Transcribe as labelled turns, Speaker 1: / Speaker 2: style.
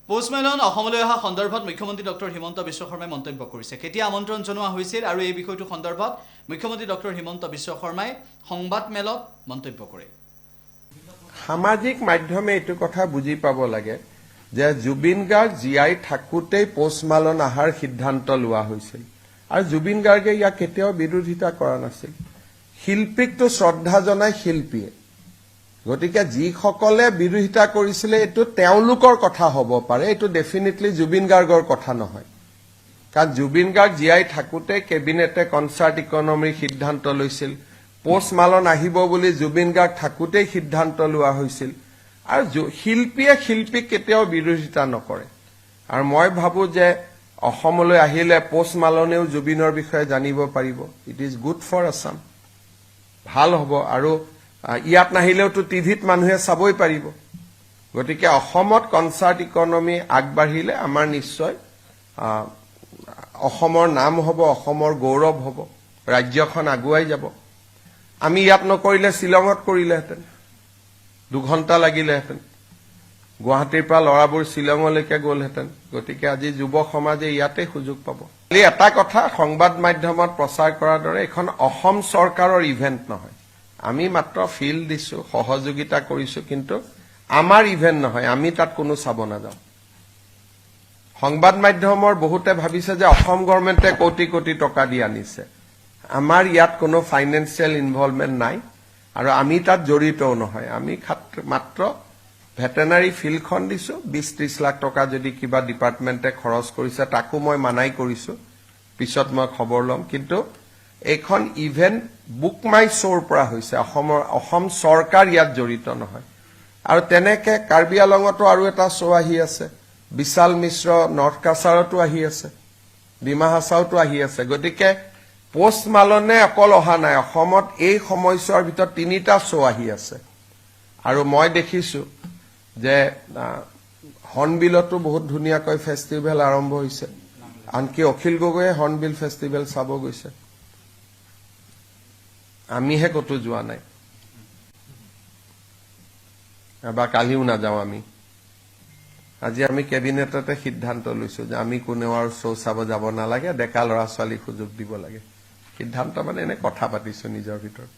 Speaker 1: পোষ্টমেলন অসমলৈ অহা সন্দৰ্ভত মুখ্যমন্ত্ৰী ডক্টৰ হিমন্ত বিশ্ব শৰ্মাই মন্তব্য কৰিছে। কেতিয়া আমন্ত্ৰণ জনোৱা হৈছিল আৰু এই বিষয়টো সন্দৰ্ভত মুখ্যমন্ত্ৰী ডক্টৰ হিমন্ত বিশ্ব শৰ্মাই সংবাদ মেলত মন্তব্য কৰে।
Speaker 2: সামাজিক মাধ্যমে এইটো কথা বুজি পাব লাগে যে জুবিন গাৰ্গ জীয়াই থাকোঁতেই পোষ্টমেলন অহাৰ সিদ্ধান্ত লোৱা হৈছিল আৰু জুবিন গাৰ্গে ইয়াক কেতিয়াও বিৰোধিতা কৰা নাছিল। শিল্পীকটো শ্ৰদ্ধা জনাই শিল্পীয়ে, গতিকে যিসকলে বিৰোধিতা কৰিছিলে এইটো তেওঁলোকৰ কথা হ'ব পাৰে, এইটো ডেফিনেটলি জুবিন গাৰ্গৰ কথা নহয়। কাৰণ জুবিন গাৰ্গ জীয়াই থাকোঁতে কেবিনেটে কনচাৰ্ট ইকনমিৰ সিদ্ধান্ত লৈছিল, পোষ্টমেলন আহিব বুলি জুবিন গাৰ্গ থাকোঁতেই সিদ্ধান্ত লোৱা হৈছিল আৰু শিল্পীয়ে শিল্পীক কেতিয়াও বিৰোধিতা নকৰে। আৰু মই ভাবোঁ যে অসমলৈ আহিলে পোষ্টমেলনেও জুবিনৰ বিষয়ে জানিব পাৰিব। It is good for Assam, ভাল হ'ব। আৰু ইয়াত নাহিলেওতো টিভিত মানুহে চাবই পাৰিব। গতিকে অসমত কনচাৰ্ট ইকনমি আগবাঢ়িলে আমাৰ নিশ্চয় অসমৰ নাম হ'ব, অসমৰ গৌৰৱ হ'ব, ৰাজ্যখন আগুৱাই যাব। আমি ইয়াত নকৰিলে শ্বিলঙত কৰিলেহেঁতেন, 2 ঘণ্টা লাগিলেহেঁতেন। গুৱাহাটীৰ পৰা ল'ৰাবোৰ শ্বিলঙলৈকে গ'লহেঁতেন। গতিকে আজি যুৱ সমাজে ইয়াতে সুযোগ পাব। এটা কথা সংবাদ মাধ্যমত প্ৰচাৰ কৰাৰ দৰে এখন অসম চৰকাৰৰ ইভেণ্ট নহয়। আমি মাত্ৰ ফিল দিছো, সহযোগিতা কৰিছো, কিন্তু আমাৰ ইভেণ্ট নহয়, আমি তাত কোনো চাব নাযাওঁ। সংবাদ মাধ্যমৰ বহুতে ভাবিছে যে অসম গভৰ্ণমেণ্টে কোটি কোটি টকা দি আনিছে। আমাৰ ইয়াত কোনো ফাইনেন্সিয়েল ইনভলভমেণ্ট নাই আৰু আমি তাত জড়িতও নহয়। আমি মাত্ৰ ভেটেনাৰী ফিল্ডখন দিছো, 20-30 লাখ টকা যদি কিবা ডিপাৰ্টমেণ্টে খৰচ কৰিছে তাকো মই মানাই কৰিছো, পিছত মই খবৰ ল'ম। কিন্তু এইখন ইভেণ্ট বুক মাই শ্ব'ৰ পৰা হৈছে, অসম চৰকাৰ ইয়াত জড়িত নহয়। আৰু তেনেকে কাৰ্বি আলঙতো আৰু এটা শ্ব' আহি আছে, বিশাল মিশ্ৰ নৰ্থ কাছাৰতো আহি আছে, ডিমা হাছাওতো আহি আছে। গতিকে পোষ্টমেলনে অকল অহা নাই, অসমত এই সময়ছোৱাৰ ভিতৰত 3টা শ্ব' আহি আছে। আৰু মই দেখিছো যে হৰ্ণবিলতো বহুত ধুনীয়াকৈ ফেষ্টিভেল আৰম্ভ হৈছে, আনকি অখিল গগৈয়ে হৰ্ণবিল ফেষ্টিভেল চাব গৈছে। আমিহে ক'তো যোৱা নাই, বা কালিও নাযাওঁ আমি। আজি আমি কেবিনেটতে সিদ্ধান্ত লৈছো যে আমি কোনেও আৰু শ্ব' চাব যাব নালাগে, ডেকা ল'ৰা ছোৱালীক সুযোগ দিব লাগে। সিদ্ধান্ত মানে এনে কথা পাতিছো নিজৰ ভিতৰত।